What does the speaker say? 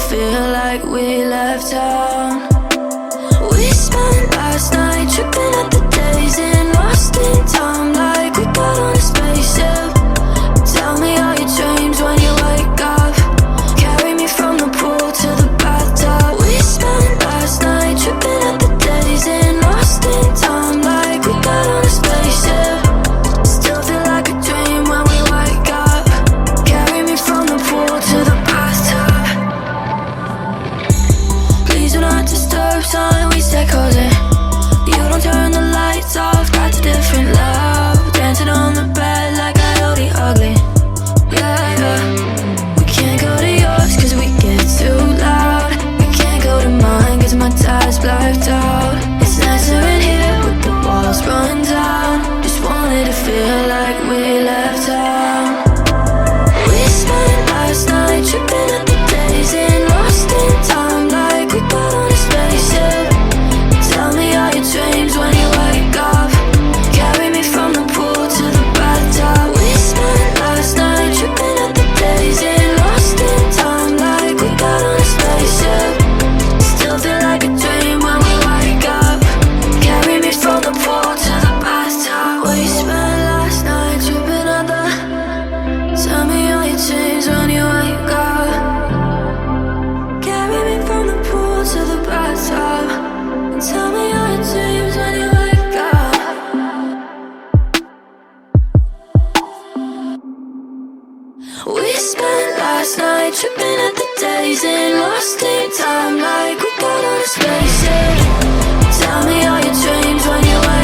feel like we left town. We spent last night tripping at the days and lost in time, like we got on a spaceship. Tell me all your dreams when you wake up. Carry me from the pool to the bathtub. We spent last night tripping at the days and lost in time, like we got on a spaceship. Still feel like a dream when we wake up. Carry me from the pool to the bathtub. Please do not disturb, son, we stay cozy. You don't turn the lights off, that's a different love. Dancing on the bed like Coyote Ugly. Yeah, yeah. We can't go to yours cause we get too loud. We can't go to mine cause my tire's blacked out. It's nicer in here with the walls run down. Just wanted to feel like we left town. We spent last night tripping at the days and lost in time, like we got on a spaceship. Tell me all your dreams when you wake up. Carry me from the pool to the bathtub. We spent last night tripping at the days and lost in time, like we got on a spaceship. Still feel like a dream when we wake up. Carry me from the pool to the bathtub. We spent last night tripping at the. Tell me all your dreams when you wake up. Carry me from the pool to the bathtub. And tell me all your dreams when you wake up. We spent last night tripping at the days and lost in time, like we got on a spaceship. Tell me all your dreams when you wake up.